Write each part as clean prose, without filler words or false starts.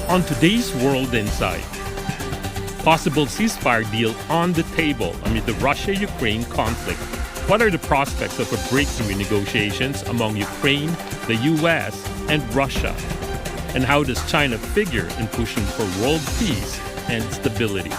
On today's World Insight, possible ceasefire deal on the table amid the Russia-Ukraine conflict. What are the prospects of a breakthrough in negotiations among Ukraine, the U.S., and Russia? And how does China figure in pushing for world peace and stability?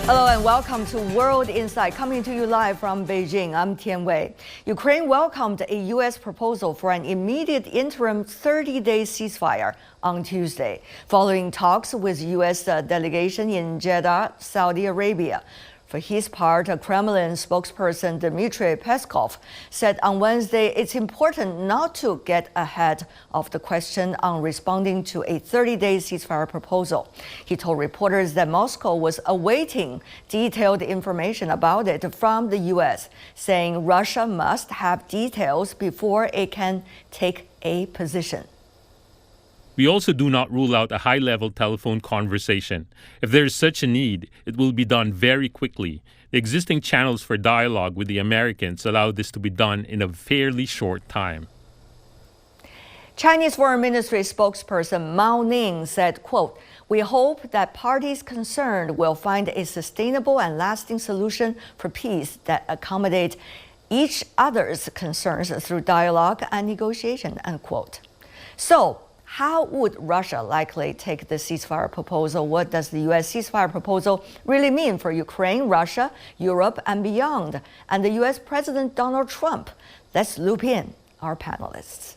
Hello and welcome to World Insight, coming to you live from Beijing. I'm Tian Wei. Ukraine welcomed a U.S. proposal for an immediate interim 30-day ceasefire on Tuesday, following talks with U.S. delegation in Jeddah, Saudi Arabia. For his part, Kremlin spokesperson Dmitry Peskov said on Wednesday it's important not to get ahead of the question on responding to a 30-day ceasefire proposal. He told reporters that Moscow was awaiting detailed information about it from the U.S., saying Russia must have details before it can take a position. We also do not rule out a high-level telephone conversation. If there is such a need, it will be done very quickly. The existing channels for dialogue with the Americans allow this to be done in a fairly short time. Chinese Foreign Ministry spokesperson Ning said, quote, "We hope that parties concerned will find a sustainable and lasting solution for peace that accommodate each other's concerns through dialogue and negotiation," unquote. So, how would Russia likely take the ceasefire proposal? What does the U.S. ceasefire proposal really mean for Ukraine, Russia, Europe, and beyond? And the U.S. President Donald Trump? Let's loop in our panelists.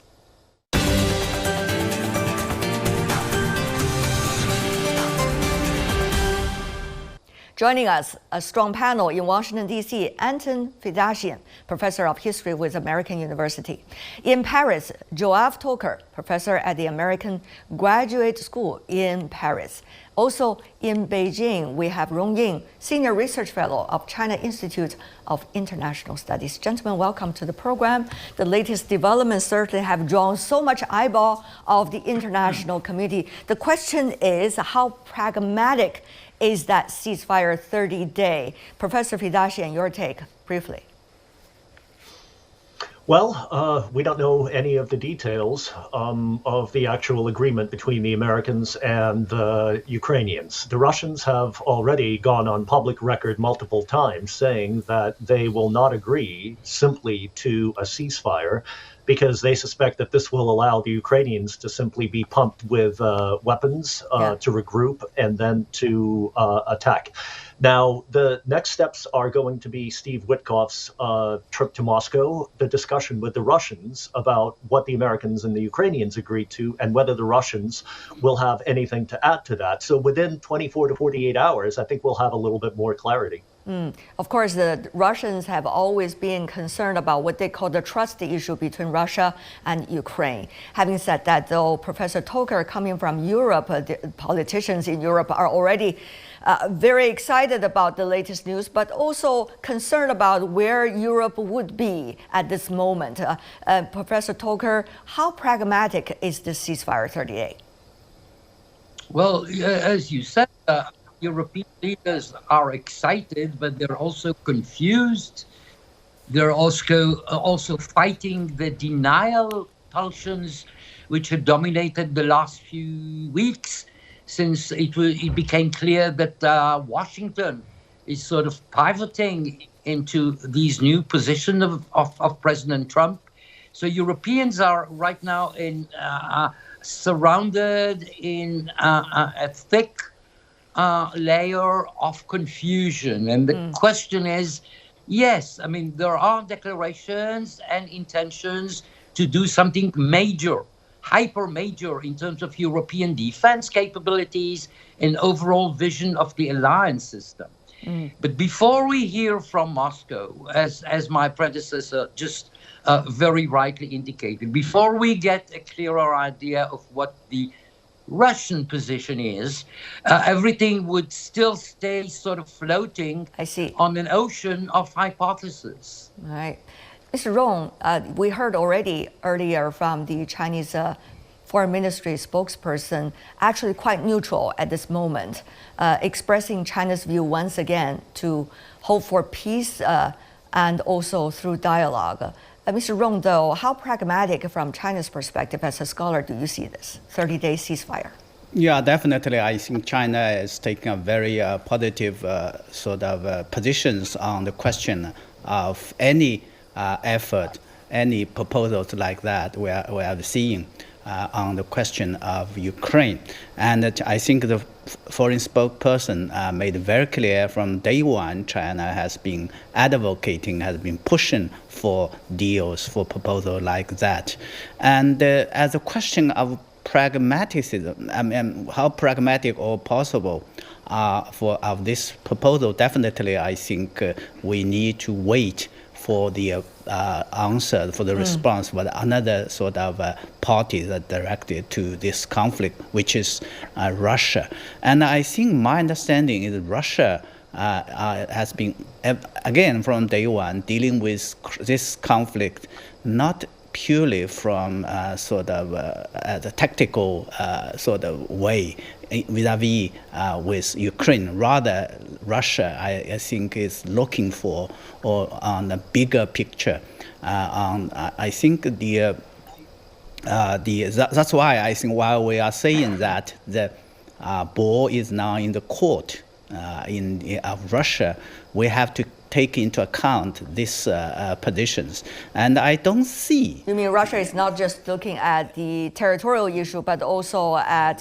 Joining us, a strong panel in Washington, D.C., Anton Fedashian, professor of history with American University. In Paris, Joaf Toker, professor at the American Graduate School in Paris. Also in Beijing, we have Rong Ying, senior research fellow of China Institute of International Studies. Gentlemen, welcome to the program. The latest developments certainly have drawn so much eyeball of the international community. The question is, how pragmatic is that ceasefire 30-day? Professor Fedashian, your take, briefly. Well, we don't know any of the details of the actual agreement between the Americans and the Ukrainians. The Russians have already gone on public record multiple times saying that they will not agree simply to a ceasefire because they suspect that this will allow the Ukrainians to simply be pumped with weapons to regroup and then to attack. Now, the next steps are going to be Steve Witkoff's trip to Moscow, the discussion with the Russians about what the Americans and the Ukrainians agreed to, and whether the Russians will have anything to add to that. So within 24 to 48 hours, I think we'll have a little bit more clarity. Of course, the Russians have always been concerned about what they call the trust issue between Russia and Ukraine. Having said that, though, Professor Toker, coming from Europe, the politicians in Europe are already very excited about the latest news, but also concerned about where Europe would be at this moment. Professor Toker, how pragmatic is this ceasefire 38? Well, as you said, European leaders are excited, but they're also confused. They're also fighting the denial pulsions which have dominated the last few weeks, since it became clear that Washington is sort of pivoting into these new positions of President Trump. So Europeans are right now surrounded in a thick layer of confusion. And the question is, yes, I mean, there are declarations and intentions to do something major, hyper major in terms of European defense capabilities and overall vision of the alliance system. But before we hear from Moscow, as my predecessor just very rightly indicated, before we get a clearer idea of what the Russian position is, everything would still stay sort of floating on an ocean of hypotheses. All right. Mr. Rong, we heard already earlier from the Chinese Foreign Ministry spokesperson, actually quite neutral at this moment, expressing China's view once again to hope for peace and also through dialogue. Mr. Rong, though, how pragmatic from China's perspective as a scholar do you see this 30-day ceasefire? Yeah, definitely. I think China is taking a very positive positions on the question of any effort, any proposals like that we are seeing on the question of Ukraine. And I think the foreign spokesperson made very clear from day one, China has been advocating, has been pushing for deals, for proposals like that. And as a question of pragmatism, I mean, how pragmatic or possible of this proposal, definitely I think we need to wait for the answer, for the response, for another sort of party that directed to this conflict, which is Russia. And I think my understanding is Russia has been, again, from day one, dealing with this conflict, not purely from the tactical sort of way vis-a-vis with Ukraine. Rather, Russia, I think, is looking for or on a bigger picture. I think that's why I think while we are saying that the ball is now in the court of Russia, we have to take into account these positions. And I don't see... You mean Russia is not just looking at the territorial issue, but also at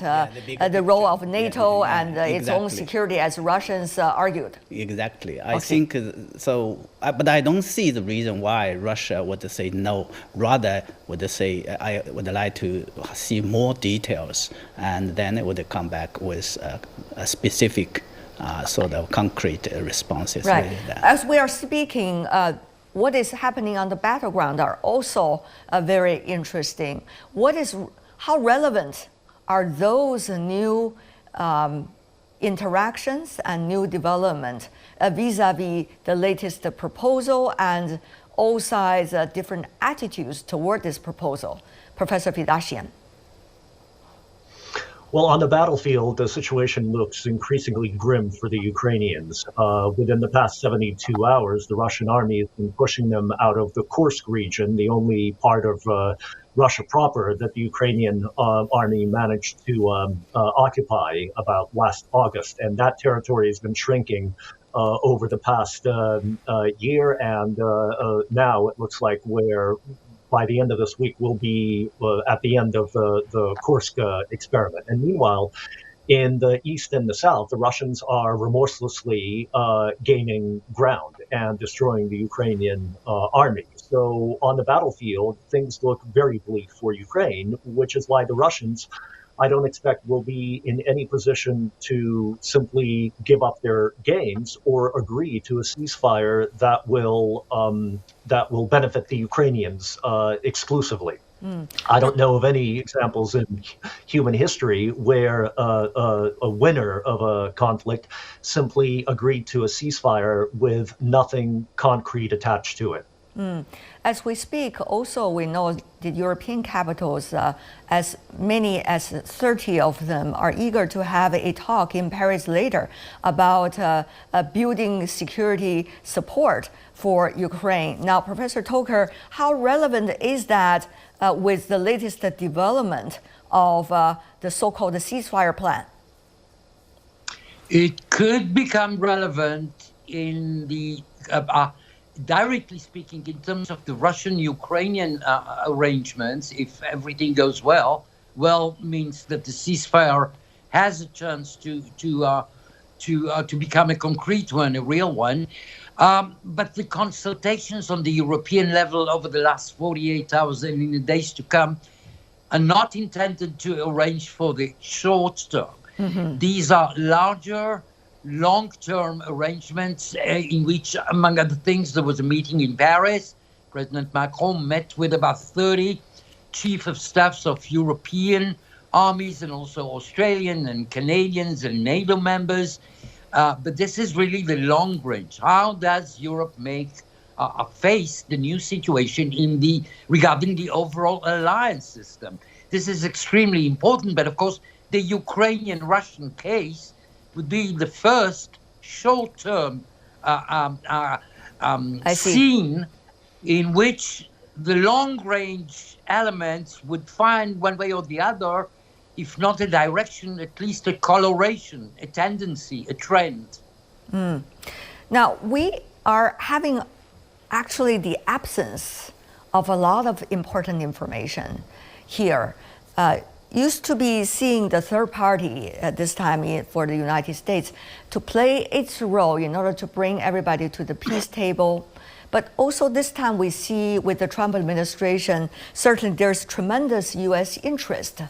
the role of NATO and its own security, as Russians argued? Exactly. I think so. But I don't see the reason why Russia would say no. Rather, would say, I would like to see more details, and then it would come back with a specific sort of concrete responses. Right. As we are speaking, what is happening on the battleground are also very interesting. How relevant are those new interactions and new development vis-a-vis the latest proposal and all sides' different attitudes toward this proposal? Professor Pidashian. Well, on the battlefield, the situation looks increasingly grim for the Ukrainians. Within the past 72 hours, the Russian army has been pushing them out of the Kursk region, the only part of Russia proper that the Ukrainian army managed to occupy about last August. And that territory has been shrinking over the past year. And now it looks like by the end of this week, we'll be at the end of the Kursk experiment. And meanwhile, in the east and the south, the Russians are remorselessly gaining ground and destroying the Ukrainian army. So on the battlefield, things look very bleak for Ukraine, which is why the Russians, I don't expect, will be in any position to simply give up their gains or agree to a ceasefire that will benefit the Ukrainians exclusively. I don't know of any examples in human history where a winner of a conflict simply agreed to a ceasefire with nothing concrete attached to it. As we speak, also we know the European capitals, as many as 30 of them, are eager to have a talk in Paris later about building security support for Ukraine. Now, Professor Toker, how relevant is that with the latest development of the so-called ceasefire plan? It could become relevant in the... directly speaking, in terms of the Russian-Ukrainian arrangements, if everything goes well, means that the ceasefire has a chance to become a concrete one, a real one. But the consultations on the European level over the last 48 hours and in the days to come are not intended to arrange for the short term. Mm-hmm. These are larger, long-term arrangements in which, among other things, there was a meeting in Paris. President Macron met with about 30 chief of staffs of European armies and also Australian and Canadians and NATO members. But this is really the long range. How does Europe face the new situation regarding the overall alliance system? This is extremely important. But of course, the Ukrainian-Russian case would be the first short-term scene in which the long-range elements would find one way or the other, if not a direction, at least a coloration, a tendency, a trend. Now, we are having actually the absence of a lot of important information here. Used to be seeing the third party at this time for the United States to play its role in order to bring everybody to the peace table. But also this time we see with the Trump administration, certainly there's tremendous US interest,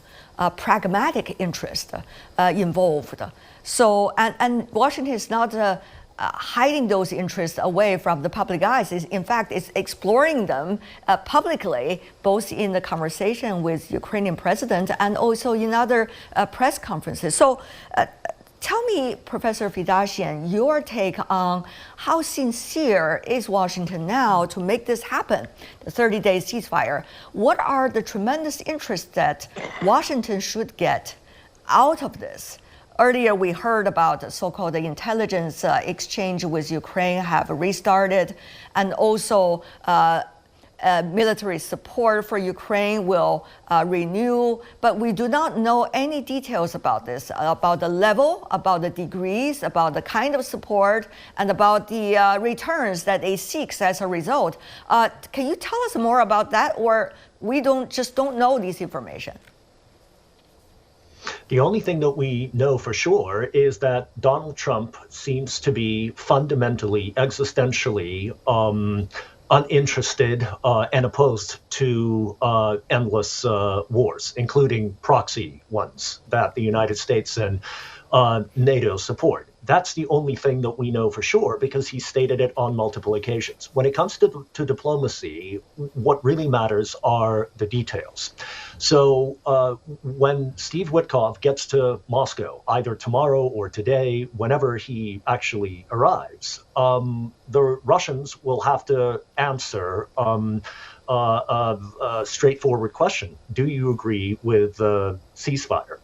pragmatic interest involved. So, and Washington is not hiding those interests away from the public eyes. In fact, it's exploring them publicly, both in the conversation with Ukrainian president and also in other press conferences. So tell me, Professor Fedashian, your take on how sincere is Washington now to make this happen, the 30-day ceasefire? What are the tremendous interests that Washington should get out of this? Earlier, we heard about the so-called intelligence exchange with Ukraine have restarted, and also military support for Ukraine will renew. But we do not know any details about this, about the level, about the degrees, about the kind of support, and about the returns that it seeks as a result. Can you tell us more about that, or we just don't know this information? The only thing that we know for sure is that Donald Trump seems to be fundamentally, existentially uninterested and opposed to endless wars, including proxy ones that the United States and NATO support. That's the only thing that we know for sure because he stated it on multiple occasions. When it comes to diplomacy, what really matters are the details. So when Steve Witkoff gets to Moscow, either tomorrow or today, whenever he actually arrives, the Russians will have to answer a straightforward question. Do you agree with the ceasefire?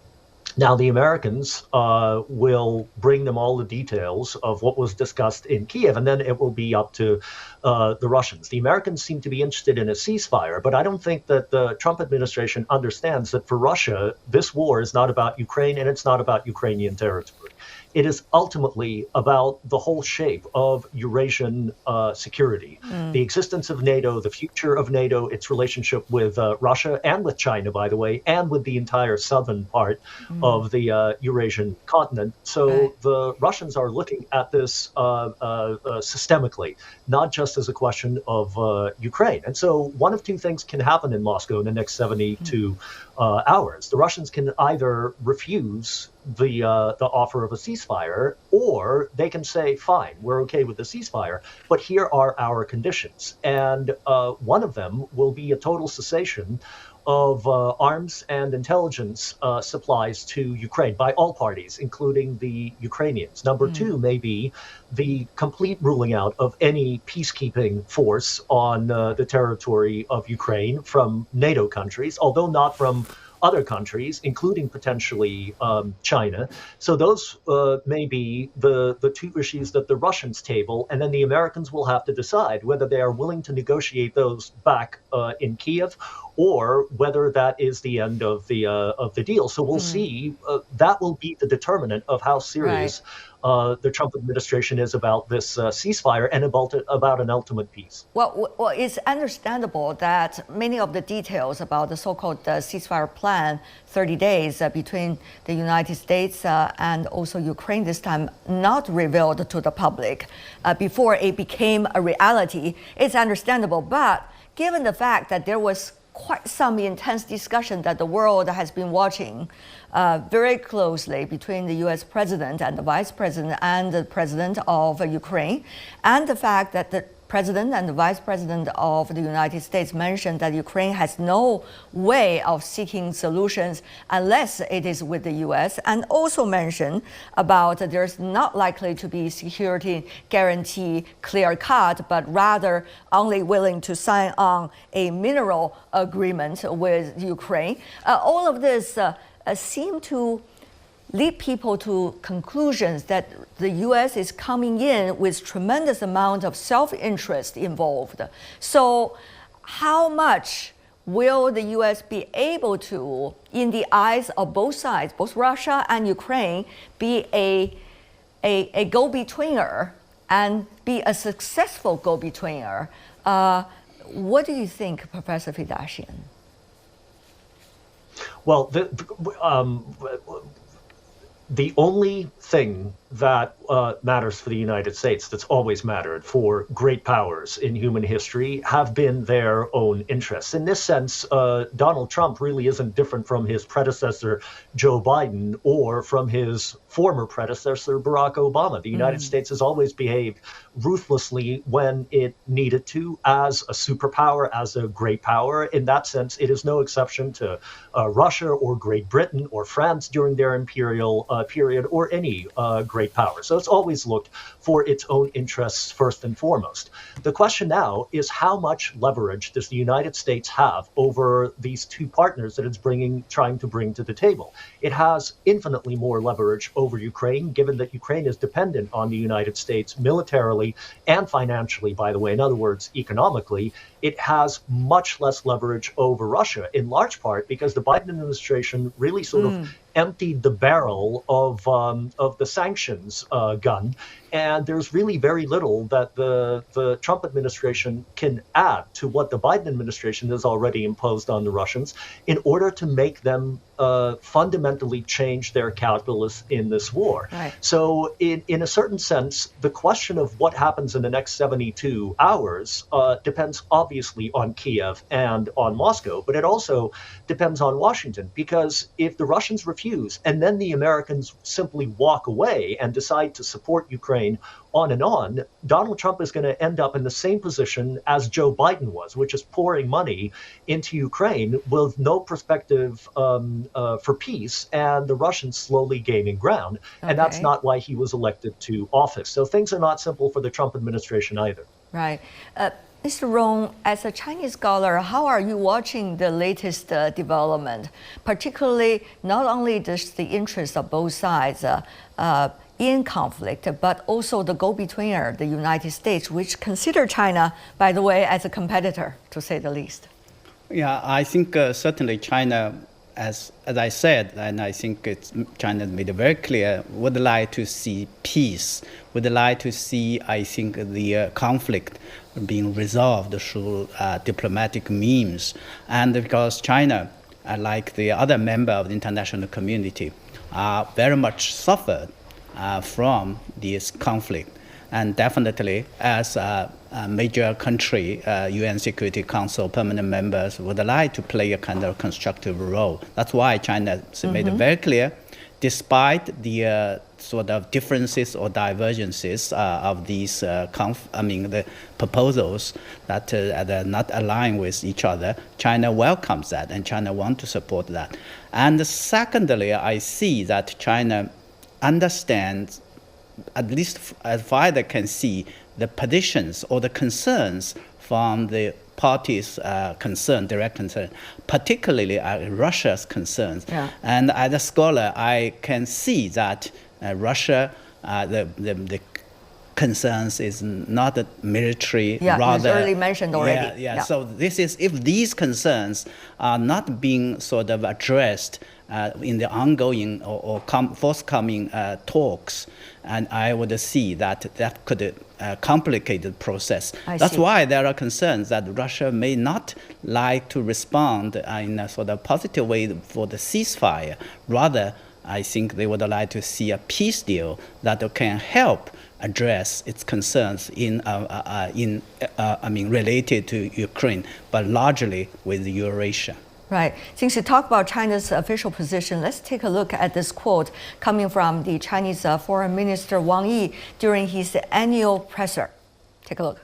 Now, the Americans will bring them all the details of what was discussed in Kiev, and then it will be up to the Russians. The Americans seem to be interested in a ceasefire, but I don't think that the Trump administration understands that for Russia, this war is not about Ukraine and it's not about Ukrainian territory. It is ultimately about the whole shape of Eurasian security, the existence of NATO, the future of NATO, its relationship with Russia and with China, by the way, and with the entire southern part of the Eurasian continent. So the Russians are looking at this systemically, not just as a question of Ukraine. And so one of two things can happen in Moscow in the next 72 hours. The Russians can either refuse the offer of a ceasefire, or they can say, fine, we're okay with the ceasefire, but here are our conditions. And one of them will be a total cessation of arms and intelligence supplies to Ukraine by all parties, including the Ukrainians. Number two may be the complete ruling out of any peacekeeping force on the territory of Ukraine from NATO countries, although not from other countries, including potentially China. So those may be the two issues that the Russians table, and then the Americans will have to decide whether they are willing to negotiate those back in Kiev, or whether that is the end of the deal. So we'll see. That will be the determinant of how serious the Trump administration is about this ceasefire and about an ultimate peace. Well, it's understandable that many of the details about the so-called ceasefire plan, 30 days between the United States and also Ukraine this time, not revealed to the public before it became a reality. It's understandable, but given the fact that there was quite some intense discussion that the world has been watching very closely between the US president and the vice president and the president of Ukraine, and the fact that the president and the vice president of the United States mentioned that Ukraine has no way of seeking solutions unless it is with the US, and also mentioned about there's not likely to be security guarantee clear cut, but rather only willing to sign on a mineral agreement with Ukraine. All of this seem to lead people to conclusions that the U.S. is coming in with tremendous amount of self-interest involved. So how much will the U.S. be able to, in the eyes of both sides, both Russia and Ukraine, be a go-betweener and be a successful go-betweener? What do you think, Professor Fedashian? Well, the only thing that matters for the United States, that's always mattered for great powers in human history, have been their own interests. In this sense, Donald Trump really isn't different from his predecessor, Joe Biden, or from his former predecessor, Barack Obama. The United States has always behaved ruthlessly when it needed to as a superpower, as a great power. In that sense, it is no exception to Russia or Great Britain or France during their imperial period, or any great power. So it's always looked for its own interests first and foremost. The question now is, how much leverage does the United States have over these two partners that it's trying to bring to the table? It has infinitely more leverage over Ukraine, given that Ukraine is dependent on the United States militarily and financially, by the way. In other words, economically. It has much less leverage over Russia, in large part because the Biden administration really sort of emptied the barrel of the sanctions gun, and there's really very little that the Trump administration can add to what the Biden administration has already imposed on the Russians in order to make them fundamentally change their calculus in this war. Right. So in a certain sense, the question of what happens in the next 72 hours depends obviously on Kiev and on Moscow, but it also depends on Washington, because if the Russians refuse and then the Americans simply walk away and decide to support Ukraine on and on, Donald Trump is going to end up in the same position as Joe Biden was, which is pouring money into Ukraine with no perspective for peace, and the Russians slowly gaining ground. And that's not why he was elected to office. So things are not simple for the Trump administration either. Right. Mr. Rong, as a Chinese scholar, how are you watching the latest development, particularly not only just the interests of both sides in conflict, but also the go-betweener, the United States, which consider China, by the way, as a competitor, to say the least? Yeah, I think certainly China, as I said, and I think China made it very clear, would like to see peace, would like to see, I think, the conflict being resolved through diplomatic means. And because China, like the other member of the international community, very much suffered from this conflict. And definitely, as a major country, UN Security Council permanent members would like to play a kind of constructive role. That's why China made it very clear, despite the sort of differences or divergences of these, the proposals that are not aligned with each other, China welcomes that, and China wants to support that. And secondly, I see that China understands, at least as far as I can see, the positions or the concerns from the parties concerned, direct concern, particularly Russia's concerns. Yeah. And as a scholar, I can see that Russia, the concerns is not a military, rather. It's early mentioned already. Yeah. So this is, if these concerns are not being sort of addressed in the ongoing or forthcoming talks, and I would see that could complicate the process. That's why there are concerns that Russia may not like to respond in a sort of positive way for the ceasefire. Rather, I think they would like to see a peace deal that can help address its concerns related to Ukraine, but largely with Eurasia. Right. Since you talk about China's official position, let's take a look at this quote coming from the Chinese Foreign Minister Wang Yi during his annual presser. Take a look.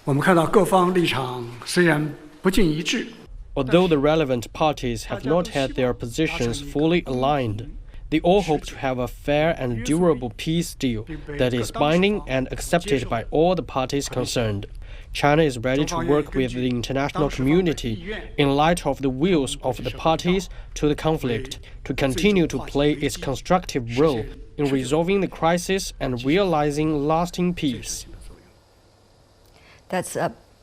我们看到各方立场虽然不尽一致。 Although the relevant parties have not had their positions fully aligned, they all hope to have a fair and durable peace deal that is binding and accepted by all the parties concerned. China is ready to work with the international community in light of the wills of the parties to the conflict to continue to play its constructive role in resolving the crisis and realizing lasting peace. That's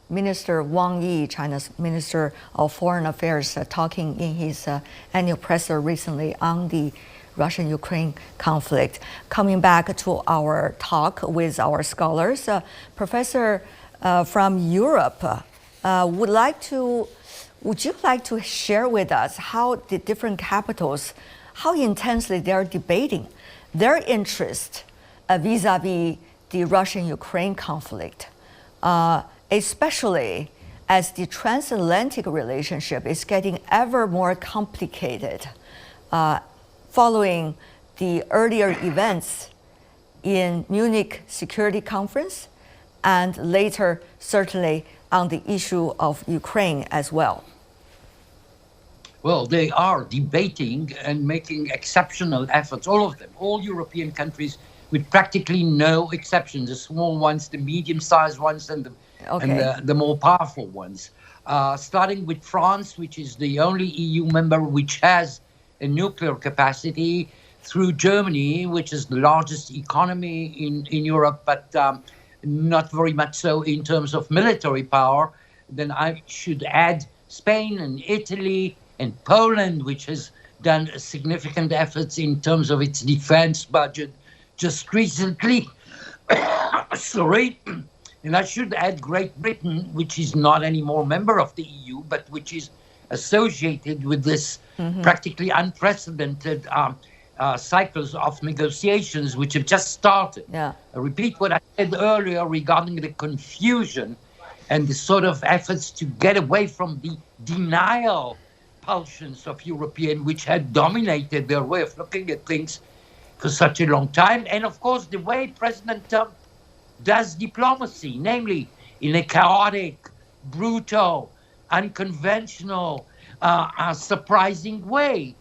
Minister Wang Yi, China's Minister of Foreign Affairs, talking in his annual presser recently on the Russian-Ukraine conflict. Coming back to our talk with our scholars, Professor from Europe, would you like to share with us how the different capitals, how intensely they are debating their interest vis-a-vis the Russian-Ukraine conflict, especially as the transatlantic relationship is getting ever more complicated following the earlier events in Munich Security Conference and later certainly on the issue of Ukraine as well? Well, they are debating and making exceptional efforts, all of them, all European countries, with practically no exceptions, the small ones, the medium-sized ones, and the more powerful ones. Starting with France, which is the only EU member which has a nuclear capacity, through Germany, which is the largest economy in Europe, but not very much so in terms of military power. Then I should add Spain and Italy and Poland, which has done significant efforts in terms of its defense budget just recently. Sorry. And I should add Great Britain, which is not anymore a member of the EU, but which is associated with this practically unprecedented cycles of negotiations which have just started. I repeat what I said earlier regarding the confusion and the sort of efforts to get away from the denial pulsions of European, which had dominated their way of looking at things for such a long time. And of course, the way President Trump does diplomacy, namely in a chaotic, brutal, unconventional, surprising way.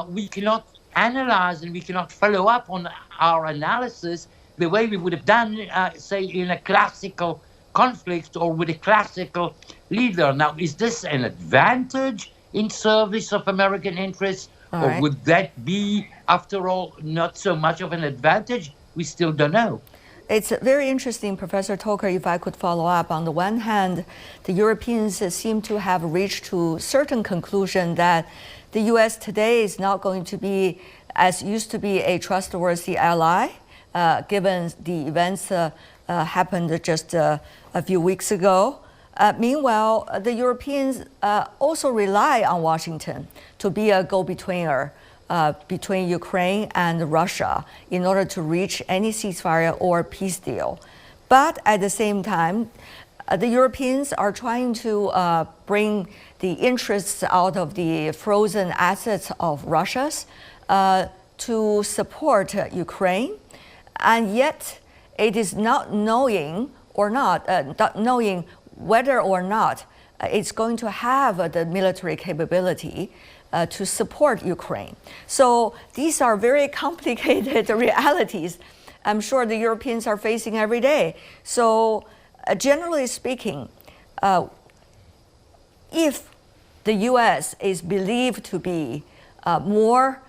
We cannot analyze and we cannot follow up on our analysis the way we would have done, say, in a classical conflict or with a classical leader. Now, is this an advantage in service of American interests, or would that be, after all, not so much of an advantage? We still don't know. It's very interesting, Professor Toker, if I could follow up. On the one hand, the Europeans seem to have reached to certain conclusion that the U.S. today is not going to be, as used to be, a trustworthy ally, given the events happened just a few weeks ago. Meanwhile, the Europeans also rely on Washington to be a go-betweener between Ukraine and Russia in order to reach any ceasefire or peace deal. But at the same time, the Europeans are trying to bring the interests out of the frozen assets of Russia's to support Ukraine. And yet, it is not knowing whether or not it's going to have the military capability to support Ukraine. So these are very complicated realities I'm sure the Europeans are facing every day. So generally speaking, if the US is believed to be more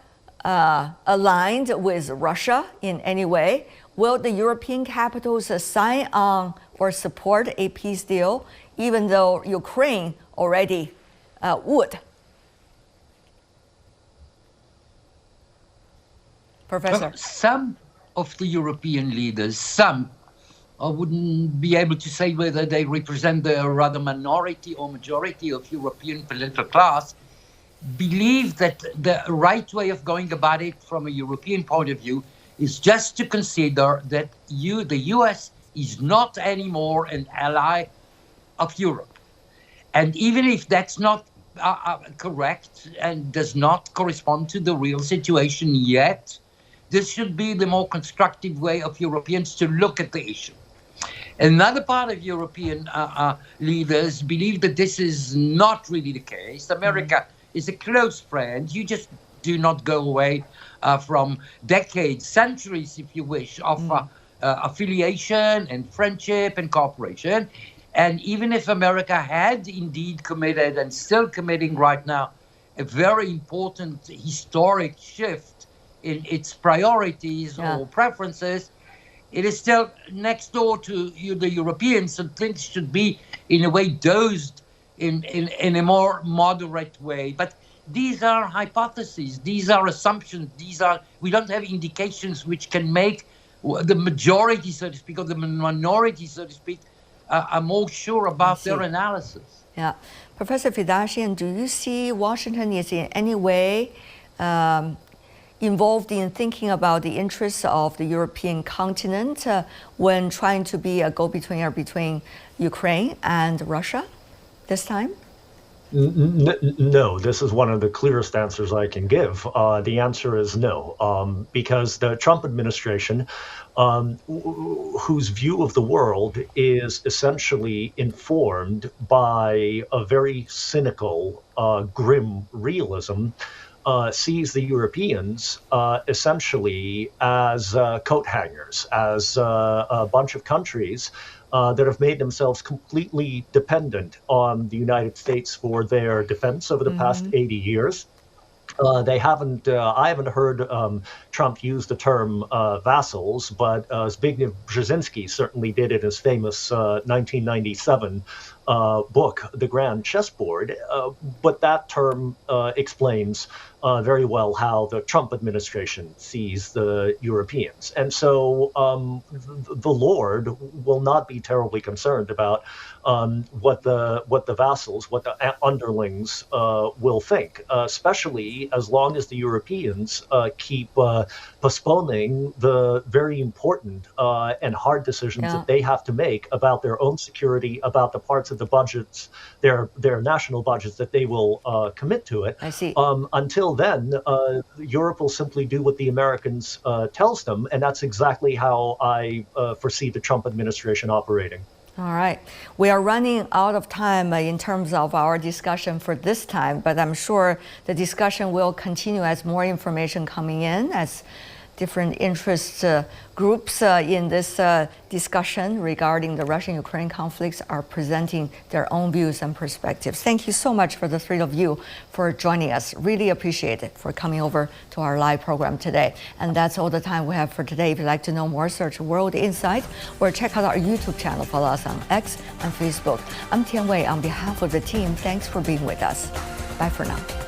aligned with Russia in any way, will the European capitals sign on or support a peace deal, even though Ukraine already would? Professor? Some of the European leaders, some, I wouldn't be able to say whether they represent the rather minority or majority of European political class, believe that the right way of going about it from a European point of view is just to consider that the US is not anymore an ally of Europe. And even if that's not correct and does not correspond to the real situation yet, this should be the more constructive way of Europeans to look at the issue. Another part of European leaders believe that this is not really the case. America is a close friend. You just do not go away from decades, centuries, if you wish, of affiliation and friendship and cooperation. And even if America had indeed committed and still committing right now a very important historic shift in its priorities or preferences, it is still next door to the Europeans, so things should be in a way dosed in a more moderate way. But these are hypotheses, these are assumptions, we don't have indications which can make the majority, so to speak, or the minority, so to speak, are more sure about their analysis. Yeah. Professor Fedashian, do you see Washington is in any way involved in thinking about the interests of the European continent when trying to be a go-between between Ukraine and Russia this time? No, this is one of the clearest answers I can give. The answer is no, because the Trump administration, whose view of the world is essentially informed by a very cynical, grim realism, sees the Europeans essentially as coat hangers, as a bunch of countries that have made themselves completely dependent on the United States for their defense over the past 80 years. I haven't heard Trump use the term vassals, but Zbigniew Brzezinski certainly did in his famous 1997 book, The Grand Chessboard. But that term explains very well how the Trump administration sees the Europeans. And so the Lord will not be terribly concerned about what the vassals, what the underlings will think, especially as long as the Europeans keep postponing the very important and hard decisions that they have to make about their own security, about the parts of the budgets, their national budgets that they will commit to it. I see. Until then, Europe will simply do what the Americans tells them, and that's exactly how I foresee the Trump administration operating. All right. We are running out of time in terms of our discussion for this time, but I'm sure the discussion will continue as more information coming in, as different interest groups in this discussion regarding the Russian-Ukraine conflicts are presenting their own views and perspectives. Thank you so much for the three of you for joining us. Really appreciate it for coming over to our live program today. And that's all the time we have for today. If you'd like to know more, search World Insight or check out our YouTube channel. Follow us on X and Facebook. I'm Tian Wei on behalf of the team. Thanks for being with us. Bye for now.